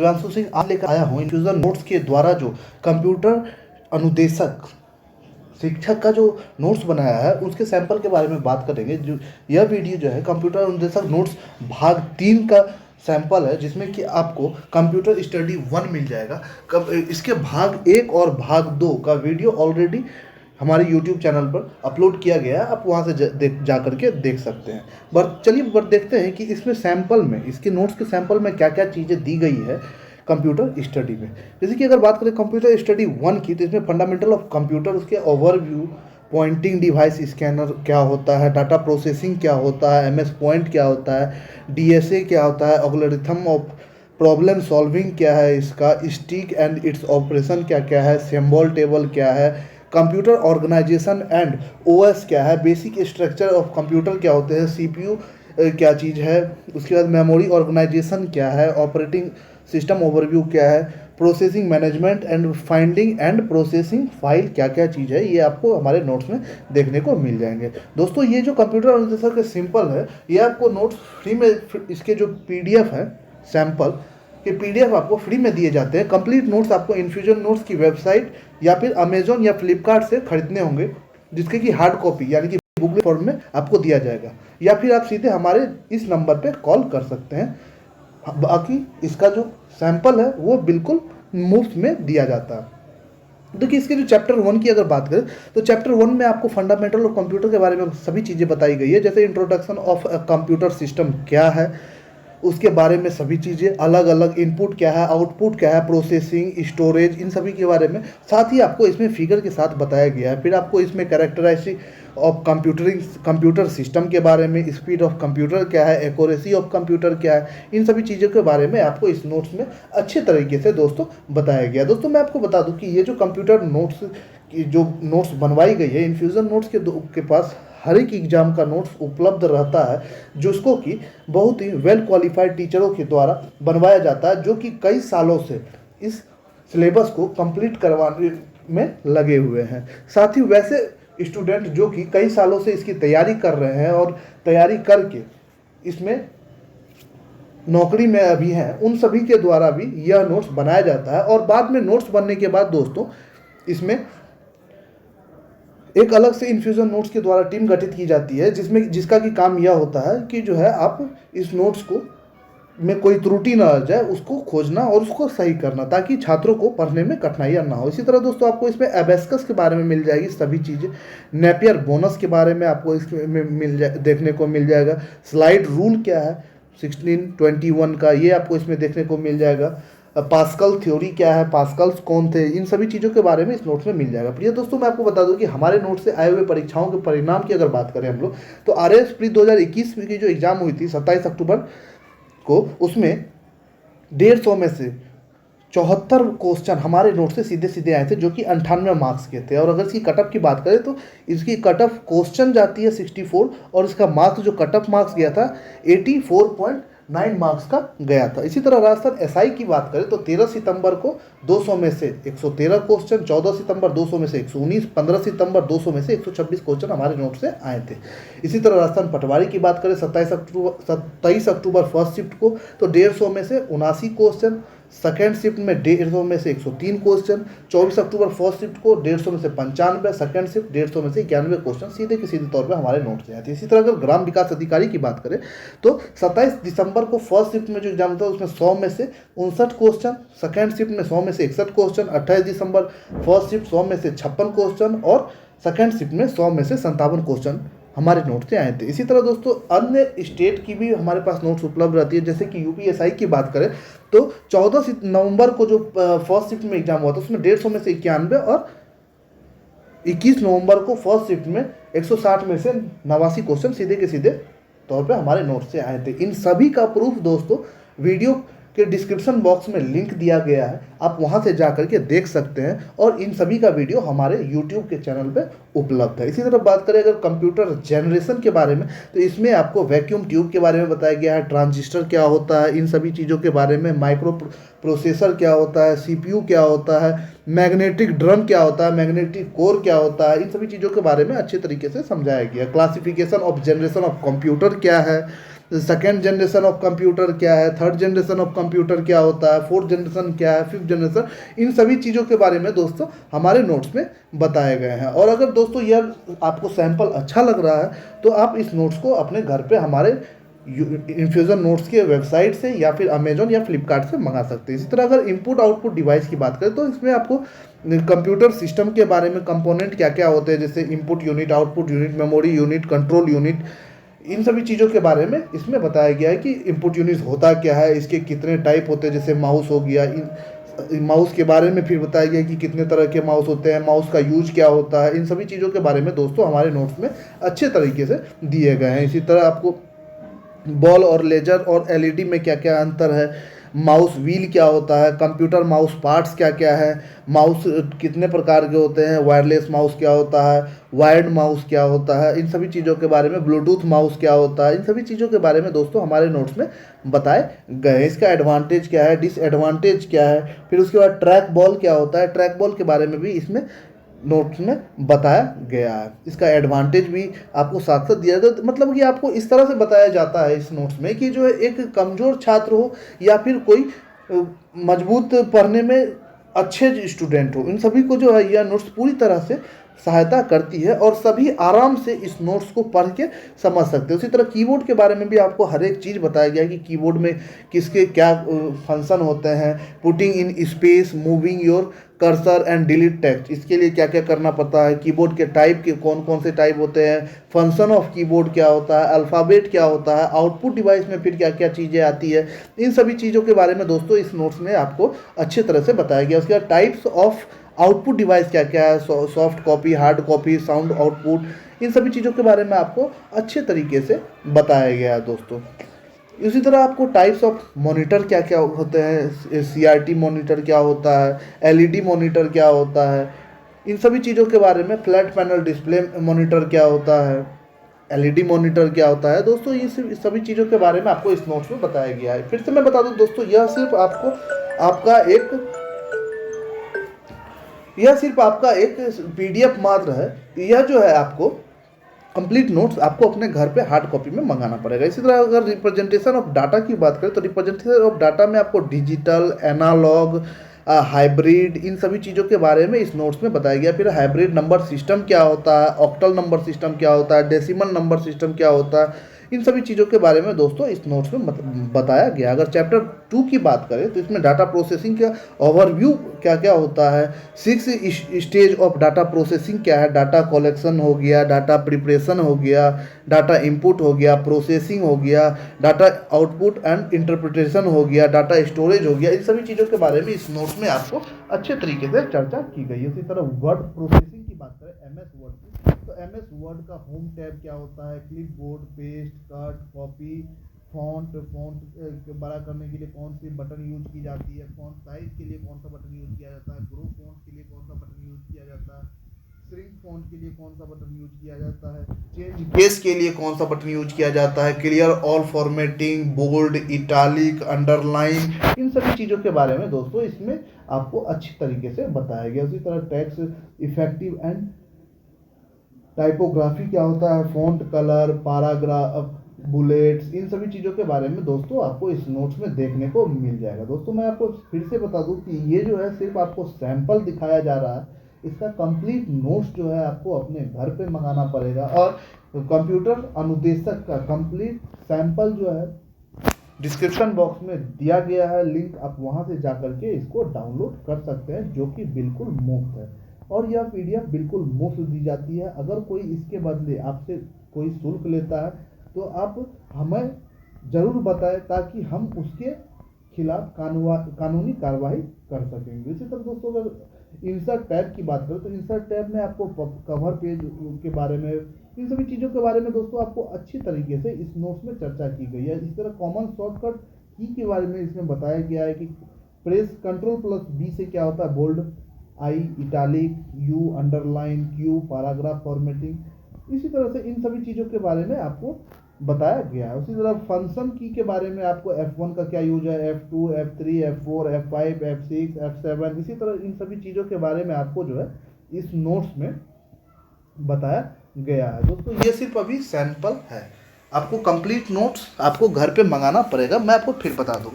शिवांशु सिंह आज लेकर आया हूँ इन्फ्यूजन नोट्स के द्वारा जो कंप्यूटर अनुदेशक शिक्षक का जो नोट्स बनाया है उसके सैंपल के बारे में बात करेंगे। जो यह वीडियो जो है कंप्यूटर अनुदेशक नोट्स भाग 3 का सैंपल है, जिसमें कि आपको कंप्यूटर स्टडी 1 मिल जाएगा। कब इसके भाग 1 और भाग 2 का वीडियो ऑलरेडी हमारे YouTube चैनल पर अपलोड किया गया है, आप वहाँ से जा करके देख सकते हैं। चलिए देखते हैं कि इसमें सैंपल में, इसके नोट्स के सैंपल में क्या क्या चीज़ें दी गई है कंप्यूटर स्टडी में। जैसे कि अगर बात करें कंप्यूटर स्टडी 1 की, तो इसमें फंडामेंटल ऑफ कंप्यूटर, उसके ओवरव्यू, पॉइंटिंग डिवाइस स्कैनर क्या होता है, डाटा प्रोसेसिंग क्या होता है, MS पॉइंट क्या होता है, DSA क्या होता है, एल्गोरिथम ऑफ प्रॉब्लम सॉल्विंग क्या है, इसका स्टिक एंड इट्स ऑपरेशन क्या क्या है, सिंबल टेबल क्या है, कंप्यूटर ऑर्गेनाइजेशन एंड OS क्या है, बेसिक स्ट्रक्चर ऑफ कंप्यूटर क्या होते हैं, CPU क्या चीज़ है, उसके बाद मेमोरी ऑर्गेनाइजेशन क्या है, ऑपरेटिंग सिस्टम ओवरव्यू क्या है, processing management and finding and processing file क्या क्या चीज़ है, ये आपको हमारे नोट्स में देखने को मिल जाएंगे। दोस्तों ये जो कंप्यूटर अनुदेशक के सिंपल है, ये आपको नोट्स फ्री में, इसके जो PDF है सैंपल के PDF आपको फ्री में दिए जाते हैं। कंप्लीट नोट्स आपको इन्फ्यूजन नोट्स की वेबसाइट या फिर अमेजोन या फ्लिपकार्ट से खरीदने होंगे, जिसके कि हार्ड कॉपी यानी कि बुकलेट फॉर्म में आपको दिया जाएगा, या फिर आप सीधे हमारे इस नंबर पे कॉल कर सकते हैं। बाकी इसका जो सैंपल है वो बिल्कुल मुफ्त में दिया जाता है। देखिए इसके जो चैप्टर 1 की अगर बात करें, तो चैप्टर 1 में आपको फंडामेंटल ऑफ कंप्यूटर के बारे में सभी चीज़ें बताई गई है। जैसे इंट्रोडक्शन ऑफ कंप्यूटर सिस्टम क्या है, उसके बारे में सभी चीज़ें, अलग अलग इनपुट क्या है, आउटपुट क्या है, प्रोसेसिंग, स्टोरेज, इन सभी के बारे में, साथ ही आपको इसमें फिगर के साथ बताया गया है। फिर आपको इसमें कैरेक्टराइजेशन ऑफ कंप्यूटर सिस्टम के बारे में, स्पीड ऑफ कंप्यूटर क्या है, एक्यूरेसी ऑफ कंप्यूटर क्या है, इन सभी चीज़ों के बारे में आपको इस नोट्स में अच्छे तरीके से दोस्तों बताया गया। दोस्तों मैं आपको बता दूं कि ये जो कंप्यूटर नोट्स की जो नोट्स बनवाई गई है, इन्फ्यूजन नोट्स के पास हर एक एग्जाम का नोट्स उपलब्ध रहता है, जिसको कि बहुत ही वेल क्वालिफाइड टीचरों के द्वारा बनवाया जाता है, जो कि कई सालों से इस सिलेबस को कंप्लीट करवाने में लगे हुए हैं। साथ ही वैसे स्टूडेंट जो कि कई सालों से इसकी तैयारी कर रहे हैं और तैयारी करके इसमें नौकरी में अभी हैं, उन सभी के द्वारा भी यह नोट्स बनाया जाता है। और बाद में नोट्स बनने के बाद दोस्तों इसमें एक अलग से इन्फ्यूजन नोट्स के द्वारा टीम गठित की जाती है, जिसका कि काम यह होता है कि जो है आप इस नोट्स को में कोई त्रुटि ना आ जाए, उसको खोजना और उसको सही करना, ताकि छात्रों को पढ़ने में कठिनाइयाँ ना हो। इसी तरह दोस्तों आपको इसमें एबेस्कस के बारे में मिल जाएगी सभी चीज़ें, नेपियर बोनस के बारे में आपको इसमें देखने को मिल जाएगा, स्लाइड रूल क्या है 1621 का, ये आपको इसमें देखने को मिल जाएगा, पास्कल थ्योरी क्या है, पास्कल्स कौन थे, इन सभी चीज़ों के बारे में इस नोट्स में मिल जाएगा। प्रिय दोस्तों मैं आपको बता दूं कि हमारे नोट से आए हुए परीक्षाओं के परिणाम की अगर बात करें हम लोग, तो RAS प्री 2021 की जो एग्ज़ाम हुई थी 27 अक्टूबर को, उसमें 150 में से 74 क्वेश्चन हमारे नोट से सीधे सीधे आए थे, जो कि 98 मार्क्स के थे। और अगर इसकी कटअप की बात करें तो इसकी कटअप क्वेश्चन जाती है 64, और इसका मार्क्स जो कटअप मार्क्स गया था 84.9 मार्क्स का गया था। इसी तरह राजस्थान SI की बात करें तो 13 सितंबर को 200 में से 113 क्वेश्चन, 14 सितंबर 200 में से 119, 15 सितंबर 200 में से 126 क्वेश्चन हमारे नोट से आए थे। इसी तरह राजस्थान पटवारी की बात करें 27 अक्टूबर फर्स्ट शिफ्ट को तो 150 में से 79 क्वेश्चन, सेकेंड शिफ्ट में 150 में से 103 क्वेश्चन, 24 अक्टूबर फर्स्ट शिफ्ट को 150 में से 95, सेकेंड शिफ्ट 150 में से 91 क्वेश्चन सीधे के सीधे तौर पे हमारे नोट से आए थे। इसी तरह अगर ग्राम विकास अधिकारी की बात करें तो 27 दिसंबर को फर्स्ट शिफ्ट में जो एग्जाम था उसमें 100 में से 59 क्वेश्चन, सेकेंड शिफ्ट में 100 में से 61 क्वेश्चन, 28 दिसंबर फर्स्ट शिफ्ट 100 में से 56 क्वेश्चन, और सेकेंड शिफ्ट में 100 में से 57 क्वेश्चन हमारे नोट से आए थे। इसी तरह दोस्तों अन्य स्टेट की भी हमारे पास नोट्स उपलब्ध रहती है। जैसे कि UPSI की बात करें तो 14 नवंबर को जो फर्स्ट शिफ्ट में एग्जाम हुआ था उसमें 150 में से 91, और 21 नवंबर को फर्स्ट शिफ्ट में 160 में से 89 क्वेश्चन सीधे के सीधे तौर पे हमारे नोट से आए थे। इन सभी का प्रूफ दोस्तों वीडियो के डिस्क्रिप्शन बॉक्स में लिंक दिया गया है, आप वहां से जा करके देख सकते हैं, और इन सभी का वीडियो हमारे YouTube के चैनल पे उपलब्ध है। इसी तरह बात करें अगर कंप्यूटर जनरेशन के बारे में, तो इसमें आपको वैक्यूम ट्यूब के बारे में बताया गया है, ट्रांजिस्टर क्या होता है, इन सभी चीज़ों के बारे में, माइक्रो प्रोसेसर क्या होता है, CPU क्या होता है, मैग्नेटिक ड्रम क्या होता है, मैग्नेटिक कोर क्या होता है, इन सभी चीज़ों के बारे में अच्छे तरीके से समझाया गया। Classification of generation of computer क्या है, सेकेंड जनरेशन ऑफ कंप्यूटर क्या है, थर्ड जनरेशन ऑफ कंप्यूटर क्या होता है, फोर्थ जनरेशन क्या है, फिफ्थ जनरेशन, इन सभी चीज़ों के बारे में दोस्तों हमारे नोट्स में बताए गए हैं। और अगर दोस्तों यह आपको सैंपल अच्छा लग रहा है तो आप इस नोट्स को अपने घर पे हमारे इन्फ्यूज़न नोट्स के वेबसाइट से या फिर अमेजोन या फ्लिपकार्ट से मंगा सकते हैं। इसी तरह अगर इनपुट आउटपुट डिवाइस की बात करें तो इसमें आपको कंप्यूटर सिस्टम के बारे में कंपोनेंट क्या क्या होते हैं, जैसे input unit, output unit, memory unit, control unit, इन सभी चीज़ों के बारे में इसमें बताया गया है कि इनपुट यूनिट होता क्या है, इसके कितने टाइप होते हैं, जैसे माउस हो गया, माउस के बारे में फिर बताया गया कि कितने तरह के माउस होते हैं, माउस का यूज क्या होता है, इन सभी चीज़ों के बारे में दोस्तों हमारे नोट्स में अच्छे तरीके से दिए गए हैं। इसी तरह आपको बॉल और लेजर और एलईडी में क्या क्या अंतर है, माउस व्हील क्या होता है, कंप्यूटर माउस पार्ट्स क्या क्या है, माउस कितने प्रकार के होते हैं, वायरलेस माउस क्या होता है, वायर्ड माउस क्या होता है, इन सभी चीज़ों के बारे में, ब्लूटूथ माउस क्या होता है, इन सभी चीज़ों के बारे में दोस्तों हमारे नोट्स में बताए गए हैं। इसका एडवांटेज क्या है, डिसएडवांटेज क्या है, फिर उसके बाद ट्रैक बॉल क्या होता है, ट्रैक बॉल के बारे में भी इसमें नोट्स में बताया गया है। इसका एडवांटेज भी आपको साथ साथ दिया गया, मतलब कि आपको इस तरह से बताया जाता है इस नोट्स में कि जो है एक कमज़ोर छात्र हो या फिर कोई मजबूत पढ़ने में अच्छे स्टूडेंट हो, इन सभी को जो है यह नोट्स पूरी तरह से सहायता करती है और सभी आराम से इस नोट्स को पढ़ के समझ सकते हैं। उसी तरह कीबोर्ड के बारे में भी आपको हर एक चीज़ बताया गया है कि कीबोर्ड में किसके क्या फंक्शन होते हैं, putting in space, moving your cursor and delete text, इसके लिए क्या क्या करना पड़ता है, कीबोर्ड के टाइप के कौन कौन से टाइप होते हैं, फंक्शन ऑफ कीबोर्ड क्या होता है, अल्फ़ाबेट क्या होता है, आउटपुट डिवाइस में फिर क्या क्या चीज़ें आती है, इन सभी चीज़ों के बारे में दोस्तों इस नोट्स में आपको अच्छे तरह से बताया गया। उसके बाद टाइप्स ऑफ आउटपुट डिवाइस क्या क्या है, soft copy, hard copy, sound output, इन सभी चीज़ों के बारे में आपको अच्छे तरीके से बताया गया है दोस्तों। इसी तरह आपको टाइप्स ऑफ मॉनिटर क्या क्या होते हैं, सीआरटी मॉनिटर क्या होता है, एलईडी मॉनिटर क्या होता है, इन सभी चीज़ों के बारे में, फ्लैट पैनल डिस्प्ले मॉनिटर क्या होता है, एलईडी मॉनिटर क्या होता है दोस्तों, ये सभी चीज़ों के बारे में आपको इस नोट्स में बताया गया है। फिर से मैं बता दूं दोस्तों, यह सिर्फ आपका एक पीडीएफ मात्र है। यह जो है आपको कंप्लीट नोट्स आपको अपने घर पे हार्ड कॉपी में मंगाना पड़ेगा। इसी तरह अगर रिप्रेजेंटेशन ऑफ डाटा की बात करें तो रिप्रेजेंटेशन ऑफ डाटा में आपको डिजिटल, एनालॉग, हाइब्रिड, इन सभी चीज़ों के बारे में इस नोट्स में बताया गया। फिर हाइब्रिड नंबर सिस्टम क्या होता है, ऑक्टल नंबर सिस्टम क्या होता है, डेसिमल नंबर सिस्टम क्या होता है, इन सभी चीज़ों के बारे में दोस्तों इस नोट्स में बताया गया। अगर चैप्टर 2 की बात करें तो इसमें डाटा प्रोसेसिंग का ओवरव्यू क्या क्या होता है, 6 स्टेज ऑफ डाटा प्रोसेसिंग क्या है, डाटा कलेक्शन हो गया, डाटा प्रिपरेशन हो गया, डाटा इनपुट हो गया, प्रोसेसिंग हो गया, डाटा आउटपुट एंड इंटरप्रिटेशन हो गया, डाटा स्टोरेज हो गया, इन सभी चीज़ों के बारे में इस नोट्स में आपको अच्छे तरीके से चर्चा की गई है। उसी तरह वर्ड प्रोसेसिंग की बात करें, एमएस वर्ड की, तो एमएस वर्ड का होम टैब क्या होता है, clipboard, paste, cut, copy, font बड़ा करने के लिए कौन सी बटन यूज की जाती है, फॉन्ट साइज के लिए कौन सा बटन यूज किया जाता है, ग्रुप फॉन्ट के लिए कौन सा बटन यूज किया जाता है, श्रिंक फॉन्ट के लिए कौन सा बटन यूज किया जाता है, चेंज केस के लिए कौन सा बटन यूज किया जाता है, clear all formatting, bold, italic, underline, इन सभी चीज़ों के बारे में दोस्तों इसमें आपको अच्छी तरीके से बताया गया। उसी तरह टेक्स्ट इफेक्टिव एंड टाइपोग्राफी क्या होता है, फ़ॉन्ट कलर, पैराग्राफ, बुलेट्स, इन सभी चीज़ों के बारे में दोस्तों आपको इस नोट्स में देखने को मिल जाएगा। दोस्तों मैं आपको फिर से बता दूं कि ये जो है सिर्फ आपको सैंपल दिखाया जा रहा है, इसका कंप्लीट नोट्स जो है आपको अपने घर पे मंगाना पड़ेगा और कंप्यूटर अनुदेशक का कंप्लीट सैंपल जो है डिस्क्रिप्शन बॉक्स में दिया गया है लिंक, आप वहां से जा करके इसको डाउनलोड कर सकते हैं, जो कि बिल्कुल मुफ्त है और यह पीडीएफ बिल्कुल मुफ्त दी जाती है। अगर कोई इसके बदले आपसे कोई शुल्क लेता है तो आप हमें ज़रूर बताएं ताकि हम उसके खिलाफ कानूनी कार्रवाई कर सकेंगे। इसी तरह दोस्तों अगर इंसर्ट टैब की बात करें तो इंसर्ट टैब में आपको कवर पेज के बारे में, इन सभी चीज़ों के बारे में दोस्तों आपको अच्छी तरीके से इस नोट्स में चर्चा की गई है। इस तरह कॉमन शॉर्टकट की के बारे में इसमें बताया गया है कि प्रेस Ctrl+B से क्या होता है, bold, I, italic, U, underline, Q, paragraph formatting, इसी तरह से इन सभी चीज़ों के बारे में आपको बताया गया है। उसी तरह फंक्शन की के बारे में आपको F1 का क्या यूज है, F2, F3, F4, F5, F6, F7, इसी तरह इन सभी चीज़ों के बारे में आपको जो है इस नोट्स में बताया गया है। दोस्तों ये सिर्फ अभी सैंपल है। आपको कंप्लीट नोट्स आपको घर पे मंगाना पड़ेगा। मैं आपको फिर बता दूँ।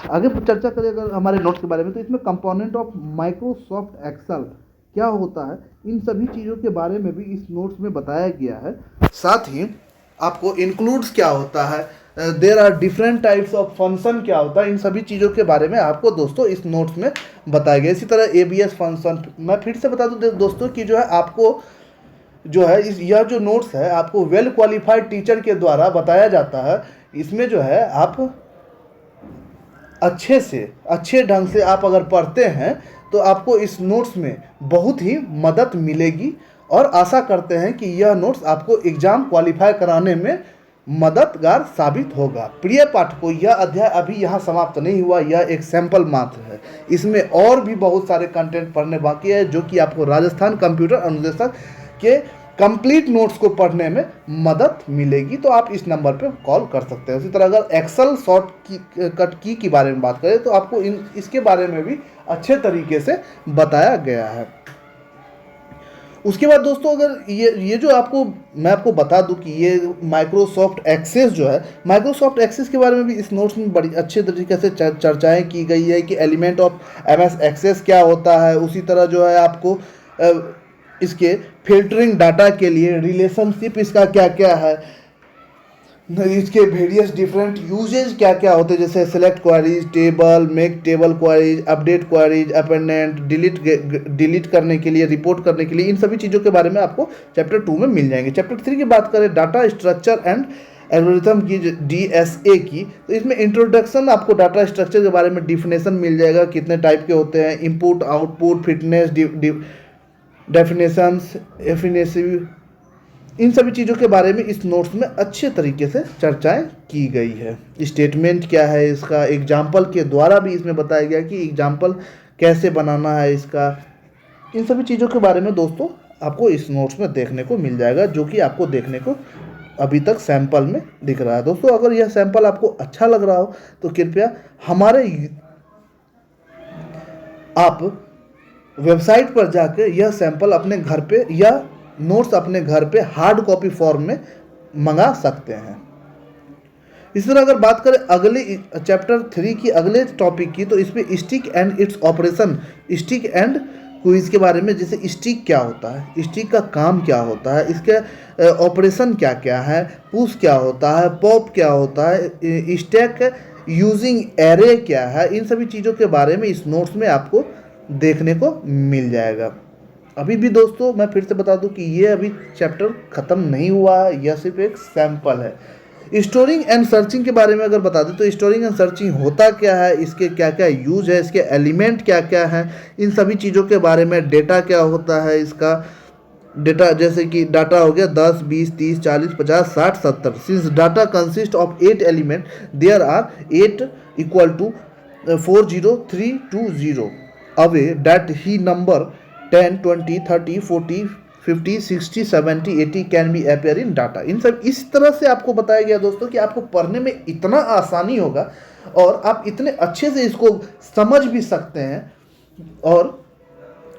आगे चर्चा करें अगर हमारे नोट्स के बारे में, तो इसमें कंपोनेंट ऑफ माइक्रोसॉफ्ट एक्सेल क्या होता है, इन सभी चीज़ों के बारे में भी इस नोट्स में बताया गया है। साथ ही आपको इंक्लूड्स क्या होता है, there are different types of function क्या होता है, इन सभी चीज़ों के बारे में आपको दोस्तों इस नोट्स में बताया गया। इसी तरह एबीएस फंक्शन, मैं फिर से बता दूं दोस्तों कि जो है आपको जो है यह जो नोट्स है आपको वेल क्वालिफाइड टीचर के द्वारा बताया जाता है। इसमें जो है आप अच्छे ढंग से आप अगर पढ़ते हैं तो आपको इस नोट्स में बहुत ही मदद मिलेगी, और आशा करते हैं कि यह नोट्स आपको एग्ज़ाम क्वालिफाई कराने में मददगार साबित होगा। प्रिय पाठकों, यह अध्याय अभी यहाँ समाप्त नहीं हुआ, यह एक सैंपल मात्र है। इसमें और भी बहुत सारे कंटेंट पढ़ने बाकी है, जो कि आपको राजस्थान कंप्यूटर अनुदेशक के कंप्लीट नोट्स को पढ़ने में मदद मिलेगी। तो आप इस नंबर पे कॉल कर सकते हैं। उसी तरह अगर एक्सेल शॉर्ट की के बारे में बात करें तो आपको इसके बारे में भी अच्छे तरीके से बताया गया है। उसके बाद दोस्तों अगर ये जो मैं आपको बता दूं कि ये माइक्रोसॉफ्ट एक्सेस जो है, माइक्रोसॉफ्ट एक्सेस के बारे में भी इस नोट्स में बड़ी अच्छे तरीके से चर्चाएं की गई है कि एलिमेंट ऑफ एमएस एक्सेस क्या होता है। उसी तरह जो है आपको इसके फिल्टरिंग डाटा के लिए रिलेशनशिप इसका क्या क्या है, इसके वेरियस डिफरेंट यूजेज क्या क्या होते हैं, जैसे select queries, table, make table queries, update queries, appendant, delete करने के लिए, रिपोर्ट करने के लिए, इन सभी चीज़ों के बारे में आपको चैप्टर 2 में मिल जाएंगे। चैप्टर 3 की बात करें डाटा स्ट्रक्चर एंड एल्गोरिथम की, डीएसए की, तो इसमें इंट्रोडक्शन आपको डाटा स्ट्रक्चर के बारे में डिफिनेशन मिल जाएगा, कितने टाइप के होते हैं, इनपुट आउटपुट, फिटनेस, डेफिनेशंस, एफिनेसिव, इन सभी चीज़ों के बारे में इस नोट्स में अच्छे तरीके से चर्चाएं की गई है। स्टेटमेंट क्या है इसका, एग्जाम्पल के द्वारा भी इसमें बताया गया कि एग्जाम्पल कैसे बनाना है इसका, इन सभी चीज़ों के बारे में दोस्तों आपको इस नोट्स में देखने को मिल जाएगा, जो कि आपको देखने को अभी तक सैंपल में दिख रहा है। दोस्तों अगर यह सैंपल आपको अच्छा लग रहा हो तो कृपया हमारे आप वेबसाइट पर जाकर यह सैंपल अपने घर पे या नोट्स अपने घर पे हार्ड कॉपी फॉर्म में मंगा सकते हैं। इस तरह अगर बात करें अगले चैप्टर 3 की अगले टॉपिक की, तो इसमें stick and its operation, stick and quiz के बारे में, जैसे स्टिक क्या होता है, स्टिक का काम क्या होता है, इसके ऑपरेशन क्या क्या है, पुश क्या होता है, पॉप क्या होता है, स्टैक यूजिंग एरे क्या है, इन सभी चीज़ों के बारे में इस नोट्स में आपको देखने को मिल जाएगा। अभी भी दोस्तों मैं फिर से बता दूं कि ये अभी चैप्टर ख़त्म नहीं हुआ है, यह सिर्फ एक सैंपल है। स्टोरिंग एंड सर्चिंग के बारे में अगर बता दें तो स्टोरिंग एंड सर्चिंग होता क्या है, इसके क्या क्या यूज है, इसके एलिमेंट क्या क्या हैं, इन सभी चीज़ों के बारे में, डेटा क्या होता है इसका, डेटा जैसे कि डाटा हो गया 10, 20, 30, 40, 50, 60, 70। Since data consist of 8 element, there are 8 equal to 40320 away that ही number 10, 20, 30, 40, 50, 60, 70, 80 can be appear in data. इन सब इस तरह से आपको बताया गया दोस्तों कि आपको पढ़ने में इतना आसानी होगा और आप इतने अच्छे से इसको समझ भी सकते हैं। और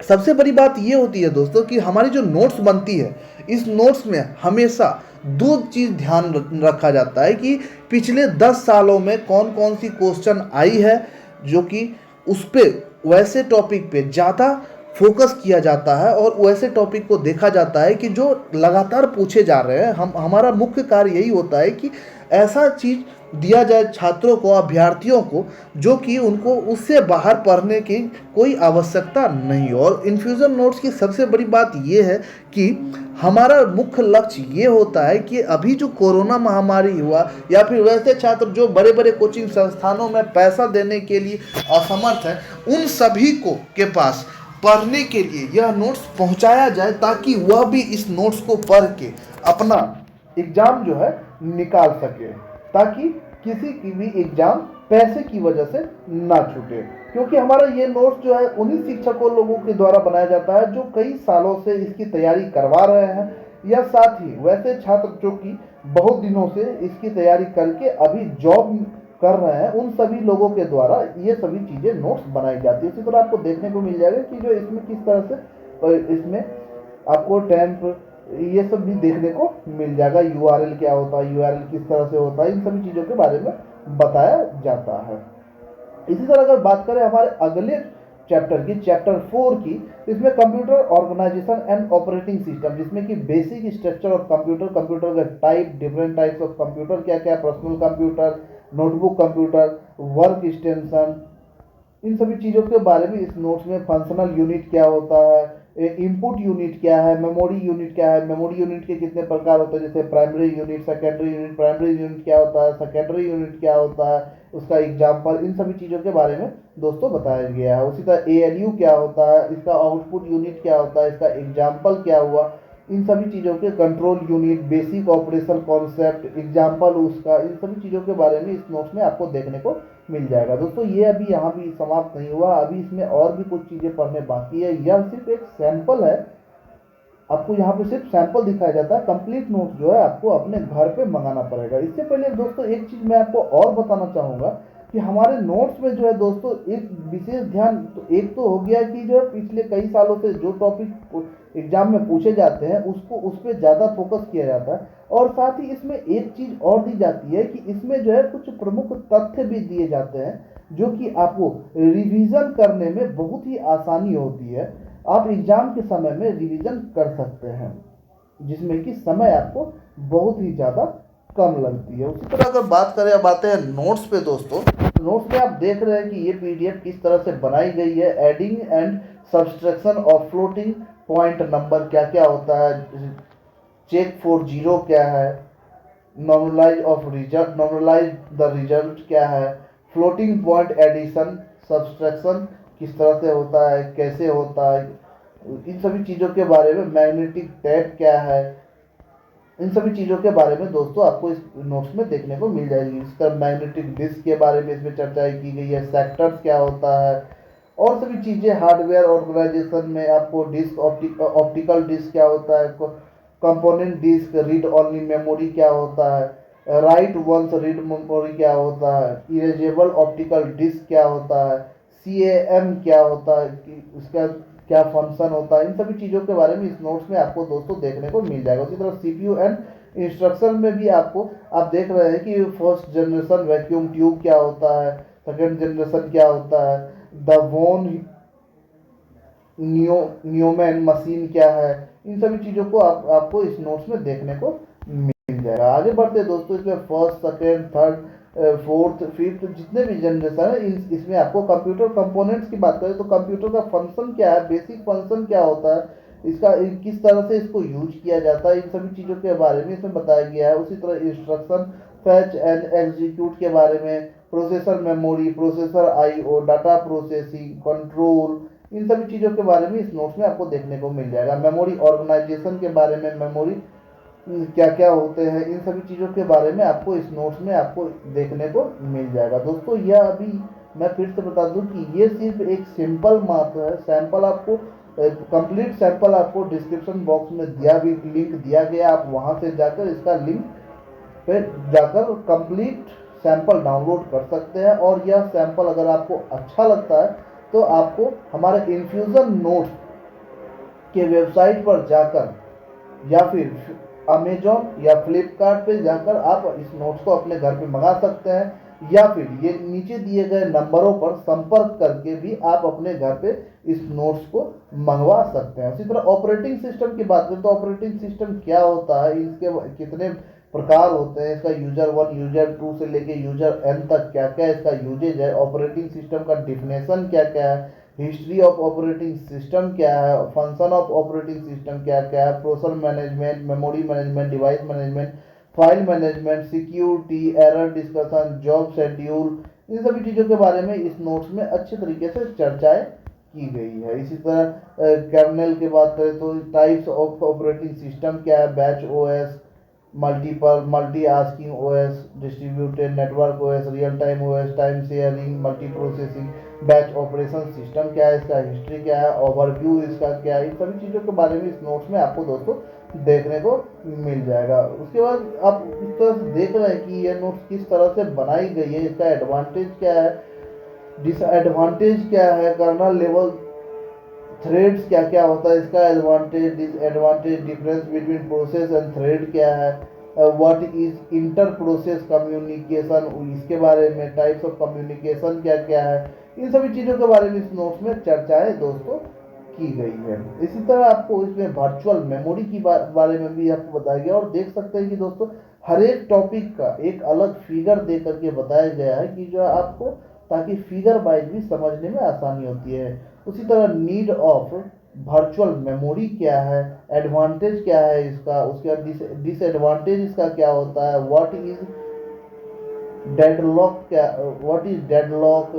सबसे बड़ी बात ये होती है दोस्तों कि हमारी जो नोट्स बनती है, इस नोट्स में हमेशा दो चीज़ ध्यान रखा जाता है कि पिछले 10 सालों में कौन कौन सी क्वेश्चन आई है, जो कि उस पर वैसे टॉपिक पे ज़्यादा फोकस किया जाता है और वैसे टॉपिक को देखा जाता है कि जो लगातार पूछे जा रहे हैं। हमारा मुख्य कार्य यही होता है कि ऐसा चीज़ दिया जाए छात्रों को, अभ्यर्थियों को, जो कि उनको उससे बाहर पढ़ने की कोई आवश्यकता नहीं हो। और इन्फ्यूज़न नोट्स की सबसे बड़ी बात ये है कि हमारा मुख्य लक्ष्य ये होता है कि अभी जो कोरोना महामारी हुआ या फिर वैसे छात्र जो बड़े बड़े कोचिंग संस्थानों में पैसा देने के लिए असमर्थ हैं, उन सभी को के पास पढ़ने के लिए यह नोट्स पहुंचाया जाए, ताकि वह भी इस नोट्स को पढ़ के अपना एग्ज़ाम जो है निकाल सके, ताकि किसी की भी एग्ज़ाम पैसे की वजह से ना छूटे। क्योंकि हमारा ये नोट्स जो है उन्हीं शिक्षकों लोगों के द्वारा बनाया जाता है जो कई सालों से इसकी तैयारी करवा रहे हैं, या साथ ही वैसे छात्र जो कि बहुत दिनों से इसकी तैयारी करके अभी जॉब कर रहे हैं, उन सभी लोगों के द्वारा ये सभी चीज़ें नोट्स बनाई जाती है। इसी तरह आपको देखने को मिल जाएगा कि जो इसमें किस तरह से इसमें आपको टेम्प, ये सब भी देखने को मिल जाएगा। यूआरएल क्या होता है, यूआरएल किस तरह से होता है, इन सभी चीज़ों के बारे में बताया जाता है। इसी तरह अगर बात करें हमारे अगले चैप्टर की, चैप्टर 4 की, इसमें computer organisation and operating system, जिसमें कि basic structure of computer, computer का type, different types of computer क्या क्या, personal computer, notebook computer, work extension, इन सभी चीज़ों के बारे में इस नोट्स में, फंक्शनल यूनिट क्या होता है, इनपुट यूनिट क्या है, मेमोरी यूनिट क्या है, मेमोरी यूनिट के कितने प्रकार होते हैं, जैसे primary unit, secondary unit, primary unit क्या होता है, सेकेंडरी यूनिट क्या होता है, उसका एग्जाम्पल, इन सभी चीज़ों के बारे में दोस्तों बताया गया है। उसी तरह एएलयू क्या होता है, इसका आउटपुट यूनिट क्या होता है, इसका एग्जाम्पल क्या हुआ, इन सभी चीज़ों के, control unit, basic operation concept, example उसका, इन सभी चीज़ों के बारे में इस नोट्स में आपको देखने को मिल जाएगा। दोस्तों ये अभी यहाँ भी समाप्त नहीं हुआ, अभी इसमें और भी कुछ चीज़ें पढ़ने बाकी है। यह सिर्फ एक सैंपल है, आपको यहाँ पे सिर्फ सैंपल दिखाया जाता है। कंप्लीट नोट जो है आपको अपने घर पे मंगाना पड़ेगा। इससे पहले दोस्तों एक चीज़ मैं आपको और बताना चाहूँगा कि हमारे नोट्स में जो है दोस्तों एक विशेष ध्यान, तो एक तो हो गया कि जो है पिछले कई सालों से जो टॉपिक एग्जाम में पूछे जाते हैं उसको उस पर ज़्यादा फोकस किया जाता है, और साथ ही इसमें एक चीज़ और दी जाती है कि इसमें जो है कुछ प्रमुख तथ्य भी दिए जाते हैं जो कि आपको रिवीजन करने में बहुत ही आसानी होती है। आप एग्जाम के समय में रिवीजन कर सकते हैं, जिसमें कि समय आपको बहुत ही ज़्यादा कम लगती है। उसी तरह अगर बात करें, अब आते हैं नोट्स पे दोस्तों। नोट्स में आप देख रहे हैं कि ये पीडीएफ किस तरह से बनाई गई है। Adding and subtraction of floating point number क्या क्या होता है, चेक फॉर जीरो क्या है, normalize of result, normalize the result क्या है, फ्लोटिंग पॉइंट एडिशन सब्सट्रैक्शन किस तरह से होता है, कैसे होता है, इन सभी चीज़ों के बारे में, मैग्नेटिक टैप क्या है, इन सभी चीज़ों के बारे में दोस्तों आपको इस नोट्स में देखने को मिल जाएगी। इस तरह मैग्नेटिक डिस्क के बारे में इसमें चर्चा की गई है, सेक्टर्स क्या होता है, और सभी चीज़ें। हार्डवेयर ऑर्गेनाइजेशन में आपको डिस्क, ऑप्टिकल डिस्क क्या होता है, component disk, read only memory क्या होता है, राइट वंस रीड मेमोरी क्या होता है, इरेजेबल ऑप्टिकल डिस्क क्या होता है, सीएएम क्या होता है, इसका क्या फंक्शन होता है, इन सभी चीज़ों के बारे में इस नोट्स में आपको दोस्तों देखने को मिल जाएगा। उसी तरह सीपीयू एंड इंस्ट्रक्शन में भी आपको, आप देख रहे हैं कि फर्स्ट जनरेशन वैक्यूम ट्यूब क्या होता है, सेकेंड जनरेशन क्या होता है, द वोन न्यूमैन मशीन क्या है, इन सभी चीज़ों को आपको इस नोट्स में देखने को मिल जाएगा। आगे बढ़ते हैं दोस्तों, इसमें first, second, third, fourth, fifth, जितने भी जनरेशन है इसमें आपको कंप्यूटर कंपोनेंट्स की बात करें तो कंप्यूटर का फंक्शन क्या है, बेसिक फंक्शन क्या होता है, इसका किस तरह से इसको यूज किया जाता है, इन सभी चीज़ों के बारे में इसमें बताया गया है। उसी तरह इंस्ट्रक्शन, फैच एंड एग्जीक्यूट के बारे में, processor memory, processor IO, data processing, control, इन सभी चीज़ों के बारे में इस नोट्स में आपको देखने को मिल जाएगा। मेमोरी ऑर्गेनाइजेशन के बारे में, मेमोरी क्या क्या होते हैं, इन सभी चीज़ों के बारे में आपको इस नोट्स में आपको देखने को मिल जाएगा। दोस्तों यह अभी मैं फिर से बता दूं कि ये सिर्फ एक सिंपल मात्र है, सैंपल आपको, कंप्लीट सैंपल आपको डिस्क्रिप्शन बॉक्स में दिया भी, लिंक दिया गया, आप वहां से जाकर इसका लिंक पे जाकर कंप्लीट सैंपल डाउनलोड कर सकते हैं। और यह सैंपल अगर आपको अच्छा लगता है तो आपको हमारे इन्फ्यूज़न नोट्स के वेबसाइट पर जाकर या फिर अमेजोन या फ्लिपकार्ट पे जाकर आप इस नोट्स को अपने घर पे मंगा सकते हैं, या फिर ये नीचे दिए गए नंबरों पर संपर्क करके भी आप अपने घर पे इस नोट्स को मंगवा सकते हैं। इसी तरह ऑपरेटिंग सिस्टम की बात करें तो ऑपरेटिंग सिस्टम क्या होता है, इसके कितने प्रकार होते हैं, इसका यूजर 1, यूजर 2 से लेके यूजर एन तक क्या क्या इसका यूजेज है, ऑपरेटिंग सिस्टम का डिफिनेशन क्या क्या है, हिस्ट्री ऑफ ऑपरेटिंग सिस्टम क्या है, फंक्शन ऑफ ऑपरेटिंग सिस्टम क्या क्या है, processor management, memory management, device management, file management, security, error discussion, job schedule, इन सभी चीज़ों के बारे में इस नोट्स में अच्छे तरीके से चर्चाएं की गई है। इसी तरह कर्नेल की बात करें तो टाइप्स ऑफ ऑपरेटिंग सिस्टम क्या है, batch OS, multiple multi asking OS, distributed network OS, real time OS, time sharing, multi processing, batch operation system क्या है, इसका हिस्ट्री क्या है, ओवरव्यू इसका क्या है, इन सभी चीज़ों के बारे में इस नोट्स में आपको दोस्तों देखने को मिल जाएगा। उसके बाद आप इस तरह से देख रहे हैं कि यह नोट्स किस तरह से बनाई गई है, इसका एडवांटेज क्या है, डिसएडवांटेज क्या है, कर्नल लेवल थ्रेड्स क्या क्या होता है, इसका advantage disadvantage, difference between process and thread क्या है, what is inter process communication, इसके बारे में टाइप्स ऑफ कम्युनिकेशन क्या क्या है, इन सभी चीज़ों के बारे में इस नोट्स में चर्चाएं दोस्तों की गई है। इसी तरह आपको इसमें वर्चुअल मेमोरी की बारे में भी आपको बताया गया, और देख सकते हैं कि दोस्तों हर एक टॉपिक का एक अलग फिगर दे करके बताया गया है कि जो आपको, ताकि फिगर वाइज भी समझने में आसानी होती है। उसी तरह नीड ऑफ वर्चुअल मेमोरी क्या है, एडवांटेज क्या है इसका, उसके बाद डिसएडवांटेज इसका क्या होता है, व्हाट इज डेडलॉक क्या, व्हाट इज डेडलॉक,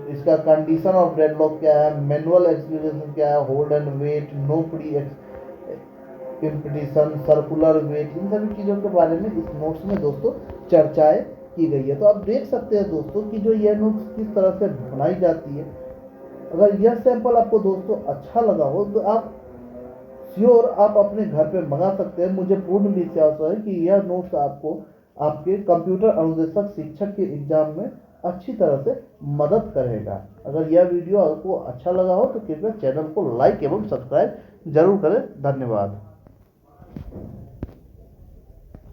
इसका कंडीशन ऑफ डेडलॉक क्या है, मैनुअल एक्सपीरियंस क्या है, hold and wait, no preemption, circular wait, इन सभी चीज़ों के बारे में इस नोट्स में दोस्तों चर्चाएं की गई है। तो आप देख सकते हैं दोस्तों कि जो यह नोट्स किस तरह से बनाई जाती है। अगर यह सैंपल आपको दोस्तों अच्छा लगा हो तो आप श्योर आप अपने घर पे मंगा सकते हैं। मुझे पूर्ण विश्वास है कि यह नोट्स आपको आपके कंप्यूटर अनुदेशक शिक्षक के एग्जाम में अच्छी तरह से मदद करेगा। अगर यह वीडियो आपको अच्छा लगा हो तो कृपया चैनल को लाइक एवं सब्सक्राइब जरूर करें। धन्यवाद।